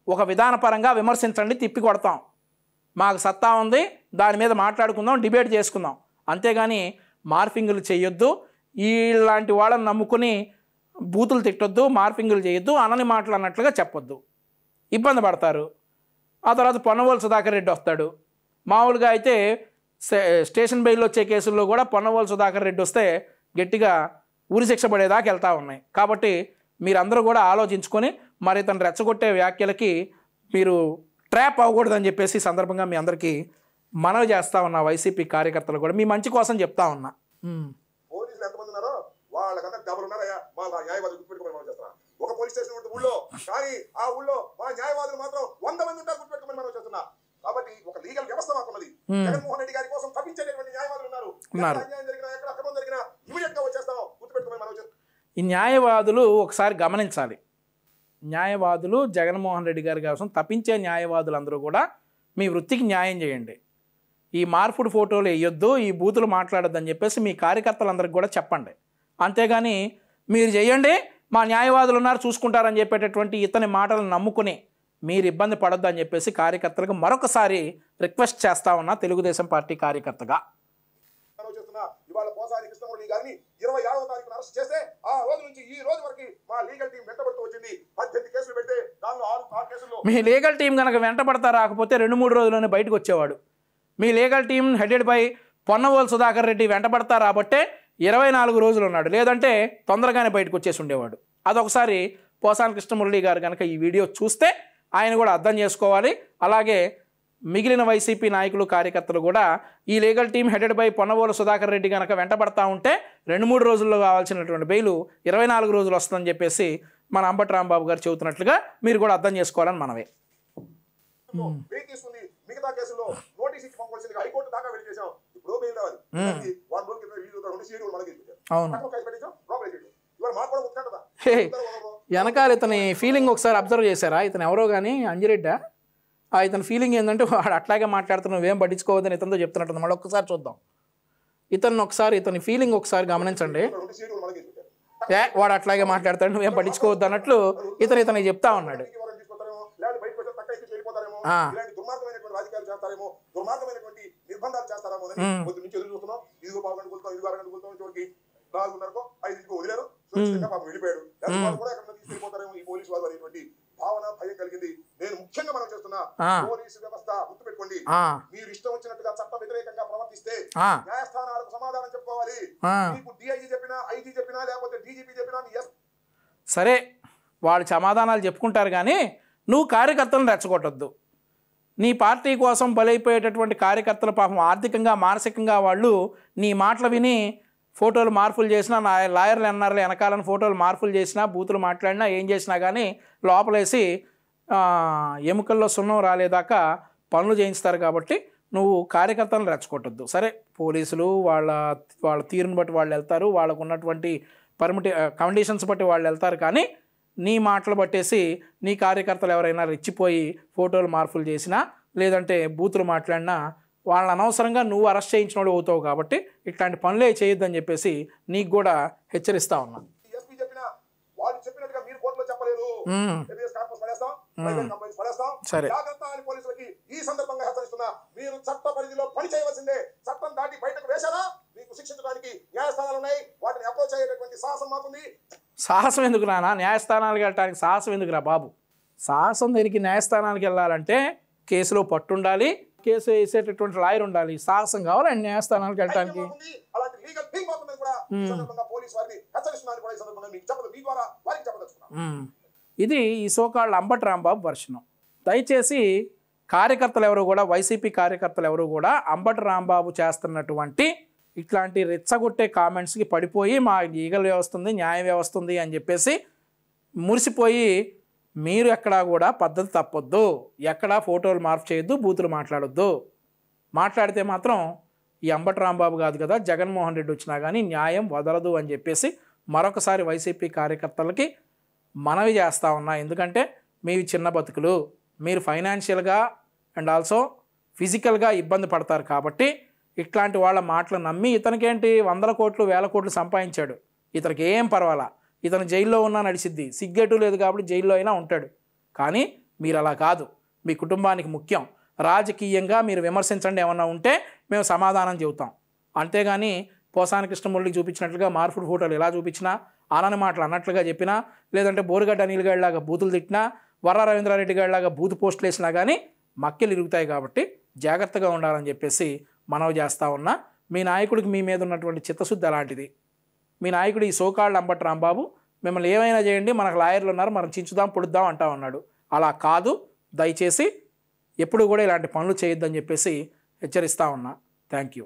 ఒక విధానపరంగా విమర్శించండి, తిప్పి కొడతాం. మాకు సత్తా ఉంది, దాని మీద మాట్లాడుకుందాం, డిబేట్ చేసుకుందాం. అంతేగాని మార్ఫింగులు చేయొద్దు, ఇలాంటి వాళ్ళని నమ్ముకుని బూతులు తిట్టొద్దు, మార్ఫింగులు చేయొద్దు, అనని మాటలు అన్నట్లుగా చెప్పొద్దు. ఇబ్బంది పడతారు. ఆ తర్వాత పొన్నవోలు సుధాకర్ రెడ్డి వస్తాడు. మామూలుగా అయితే స్టేషన్ బెయిల్లో వచ్చే కేసుల్లో కూడా పొన్నవోలు సుధాకర్ రెడ్డి వస్తే గట్టిగా ఉరిశిక్ష పడేదాకా వెళ్తూ ఉన్నాయి. కాబట్టి మీరందరూ కూడా ఆలోచించుకొని మరి తను రెచ్చగొట్టే వ్యాఖ్యలకి మీరు ట్రాప్ అవ్వకూడదని చెప్పేసి సందర్భంగా మీ అందరికీ మనవి చేస్తా ఉన్నా. వైసీపీ కార్యకర్తలు కూడా మీ మంచి కోసం చెప్తా ఉన్నా. పోలీసులు ఎంతమంది ఉన్నారో వాళ్ళకన్నా డబుల్ ఉన్నారయ్యా. మా న్యాయవాదులు గుర్తుపెట్టుకోమని మనం చేస్తున్నాం. ఒక పోలీస్ స్టేషన్ ఉంటుంది ఊళ్ళో, కానీ ఆ ఊళ్ళో మా న్యాయవాదులు మాత్రం 100 మంది ఉంటారు, గుర్తుపెట్టుకోమని మనం చేస్తున్నాం. కాబట్టి ఒక లీగల్ వ్యవస్థ మాకున్నది. జగన్మోహన్ రెడ్డి గారి కోసం తప్పించేటటువంటి న్యాయవాదులు ఉన్నారు. అన్యాయం జరిగినా, ఎక్కడ అక్రమం జరిగినా ఇమీడియట్ గా వచ్చేస్తాం, గుర్తుపెట్టుకోమని మనం చేస్తున్నాం. ఈ న్యాయవాదులు ఒకసారి గమనించాలి. న్యాయవాదులు జగన్మోహన్ రెడ్డి గారి కోసం తప్పించే న్యాయవాదులందరూ కూడా మీ వృత్తికి న్యాయం చేయండి. ఈ మార్పుడు ఫోటోలు వేయొద్దు, ఈ బూతులు మాట్లాడొద్దని చెప్పేసి మీ కార్యకర్తలందరికీ కూడా చెప్పండి. అంతేగాని మీరు చేయండి, మా న్యాయవాదులు ఉన్నారు చూసుకుంటారని చెప్పేటటువంటి ఇతని మాటలను నమ్ముకుని మీరు ఇబ్బంది పడొద్దు అని చెప్పేసి కార్యకర్తలకు మరొకసారి రిక్వెస్ట్ చేస్తా ఉన్నా, తెలుగుదేశం పార్టీ కార్యకర్తగా. ఇవాళ పోసాని కృష్ణమురళి గారిని 26వ తారీఖున అరెస్ట్ చేస్తే ఆ రోజు నుంచి ఈ రోజు వరకు మా లీగల్ టీం వెంటబడుతూ వచ్చింది. 18 కేసులు పెడితే దానిలో 6 కేసుల్లో మీ లీగల్ టీం కనుక వెంటబడతా రాకపోతే 2-3 రోజుల్లోనే బయటకు వచ్చేవాడు. మీ legal team headed by Ponnavolu Sudhakar Reddy వెంటబడతా రాబట్టే 24 రోజులు ఉన్నాడు, లేదంటే తొందరగానే బయటకు వచ్చేసి ఉండేవాడు. అదొకసారి పోసాని కృష్ణమురళి గారు కనుక ఈ వీడియో చూస్తే ఆయన కూడా అర్థం చేసుకోవాలి. అలాగే మిగిలిన వైసీపీ నాయకులు కార్యకర్తలు కూడా ఈ legal team headed by Ponnavolu Sudhakar Reddy కనుక వెంటబడతా ఉంటే 2-3 రోజుల్లో కావాల్సినటువంటి బెయిలు 24 రోజులు వస్తుందని చెప్పేసి మన అంబటి రాంబాబు గారు చెబుతున్నట్లుగా మీరు కూడా అర్థం చేసుకోవాలని మనవే. మిగతా కేసుల్లో నోటీస్ ఇచ్చి పంపాల్సిందిగా హైకోర్టు దాకా వెళ్ళి చేశాం. ఇప్పుడు బెయిల్ రావాలి. వెనకాల ఇతని ఫీలింగ్ ఒకసారి అబ్జర్వ్ చేశారా? ఇతను ఎవరో కానీ అంజిరెడ్డా, ఇతని ఫీలింగ్ ఏంటంటే వాడు అట్లాగే మాట్లాడుతున్నా, నువ్వేం పట్టించుకోవద్దని ఇతనితో చెప్తున్నట్టు. మళ్ళీ ఒక్కసారి చూద్దాం ఇతని ఫీలింగ్ ఒకసారి గమనించండి. వాడు అట్లాగే మాట్లాడతాడు, నువ్వేం పట్టించుకోవద్దు అన్నట్లు ఇతనికి చెప్తా ఉన్నాడు. దుర్మార్గమైనటువంటి రాజకీయాలు చేస్తారేమో, దుర్మార్గమైనటువంటి నిర్బంధాలు చేస్తారేమో అని కొద్ది నుంచి ఎదురు చూస్తున్నాం. 5 గంటలతో 4 చివరికి 4:30కో 5కి వదిలేరు. పాపం వెళ్ళిపోయాడు. కూడా ఎక్కడ తీసుకెళ్ళిపోతారేమో ఈ పోలీసు వారు అనేటువంటి భావన, భయం కలిగింది. నేను ముఖ్యంగా మనం చేస్తున్నా, పోలీసు వ్యవస్థ గుర్తుపెట్టుకోండి, మీరు ఇష్టం వచ్చినట్టుగా చట్ట వ్యతిరేకంగా ప్రవర్తిస్తే న్యాయస్థానాలకు సమాధానం చెప్పుకోవాలి. మీకు డిఐజీ చెప్పినా, ఐజీ చెప్పినా, లేకపోతే డీజీపీ చెప్పినా సరే వాళ్ళు సమాధానాలు చెప్పుకుంటారు, కానీ నువ్వు కార్యకర్తలను రెచ్చగొట్టొద్దు. నీ పార్టీ కోసం బలైపోయేటటువంటి కార్యకర్తల పాపం ఆర్థికంగా, మానసికంగా వాళ్ళు నీ మాటలు విని ఫోటోలు మార్పులు చేసినా, లాయర్లు ఎన్ఆర్లు వెనకాలని ఫోటోలు మార్పులు చేసినా, బూతులు మాట్లాడినా, ఏం చేసినా కానీ లోపలేసి ఎముకల్లో సున్నం రాలేదాకా పనులు చేయిస్తారు. కాబట్టి నువ్వు కార్యకర్తలను రెచ్చగొట్టొద్దు. సరే పోలీసులు వాళ్ళ తీరుని బట్టి వాళ్ళు వెళ్తారు, వాళ్ళకు ఉన్నటువంటి కండిషన్స్ బట్టి వాళ్ళు వెళ్తారు, కానీ నీ మాటలు పట్టేసి నీ కార్యకర్తలు ఎవరైనా రెచ్చిపోయి ఫోటోలు మార్పులు చేసినా, లేదంటే బూతులు మాట్లాడినా వాళ్ళని అనవసరంగా నువ్వు అరెస్ట్ చేయించినోడు అవుతావు. కాబట్టి ఇట్లాంటి పనులే చేయొద్దని చెప్పేసి నీకు కూడా హెచ్చరిస్తా ఉన్నా. హెబియస్ కార్పస్ పడేస్తాం, ప్రైవేట్ కంప్లైంట్స్ పడేస్తాం. సరే. జాగ్రత్త అని పోలీసులకి ఈ సందర్భంగా హెచ్చరిస్తున్నా. మీరు చట్ట పరిధిలో పని చేయవలసిందే. చట్టం దాటి బయటకు వేశారా మీకు శిక్షించడానికి న్యాయస్థానాలు ఉన్నాయి. వాటిని అప్రోచ్ అయ్యేటటువంటి సాహసం మాకుంది. సాహసం ఎందుకు నాన్న? న్యాయస్థానాలకు వెళ్ళటానికి సాహసం ఎందుకురా బాబు? సాహసం దేనికి? న్యాయస్థానానికి వెళ్ళాలంటే కేసులో పట్టుండాలి, కేసు వేసేటటువంటి లాయర్ ఉండాలి. సాహసం కావాలి న్యాయస్థానానికి వెళ్ళటానికి. అలాంటి లీగల్ థింగ్ మాత్రం కూడా ఈ సందర్భంగా పోలీస్ వారిని హెచ్చరిస్తున్నాను కూడా ఈ సందర్భంగా మీకు చెప్పదు, మీ ద్వారా వారికి చెప్పదలుచుకున్నాను. ఇది ఈ సోకాళ్ళ అంబటి రాంబాబు వర్షను. దయచేసి కార్యకర్తలు ఎవరు కూడా, వైసీపీ కార్యకర్తలు ఎవరు కూడా అంబటి రాంబాబు చేస్తున్నటువంటి ఇట్లాంటి రెచ్చగొట్టే కామెంట్స్కి పడిపోయి మా లీగల్ వ్యవస్థ ఉంది, న్యాయ వ్యవస్థ ఉంది అని చెప్పేసి మురిసిపోయి మీరు ఎక్కడా కూడా పద్ధతి తప్పొద్దు, ఎక్కడా ఫోటోలు మార్పు చేయొద్దు, బూతులు మాట్లాడొద్దు. మాట్లాడితే మాత్రం ఈ అంబటి రాంబాబు కాదు కదా, జగన్మోహన్ రెడ్డి వచ్చినా కానీ న్యాయం వదలదు అని చెప్పేసి మరొకసారి వైసీపీ కార్యకర్తలకి మనవి చేస్తూ ఉన్నా. ఎందుకంటే మీవి చిన్న బతుకులు, మీరు ఫైనాన్షియల్గా అండ్ ఆల్సో ఫిజికల్గా ఇబ్బంది పడతారు. కాబట్టి ఇట్లాంటి వాళ్ళ మాటలు నమ్మి ఇతనికేంటి 100 కోట్లు 1000 కోట్లు సంపాదించాడు, ఇతనికి ఏం పర్వాలా, ఇతను జైల్లో ఉన్నా నడిచిద్ది, సిగ్గెటు లేదు కాబట్టి జైల్లో అయినా ఉంటాడు. కానీ మీరు అలా కాదు, మీ కుటుంబానికి ముఖ్యం. రాజకీయంగా మీరు విమర్శించండి, ఏమన్నా ఉంటే మేము సమాధానం చెబుతాం. అంతేగాని పోసాని కృష్ణమురళికి చూపించినట్లుగా మార్పుడు ఫోటోలు ఎలా చూపించినా, ఆనని మాటలు అన్నట్లుగా చెప్పినా, లేదంటే బోరుగడ్డ అనిల్ గారిలాగా బూతులు తిట్టినా, వర్ర రవీంద్రారెడ్డి గారిలాగా బూతు పోస్టులు వేసినా కానీ మక్కెలు ఇరుగుతాయి. కాబట్టి జాగ్రత్తగా ఉండాలని చెప్పేసి మనవి చేస్తూ ఉన్నా. మీ నాయకుడికి మీ మీద ఉన్నటువంటి చిత్తశుద్ధి అలాంటిది. మీ నాయకుడు ఈ సోకాళ్ళ అంబటి రాంబాబు మిమ్మల్ని ఏమైనా చేయండి, మనకు లాయర్లు ఉన్నారు, మనం చించుదాం పొడుద్దాం అంటా ఉన్నాడు. అలా కాదు, దయచేసి ఎప్పుడు కూడా ఇలాంటి పనులు చేయొద్దని చెప్పేసి హెచ్చరిస్తూ ఉన్నా. Thank you.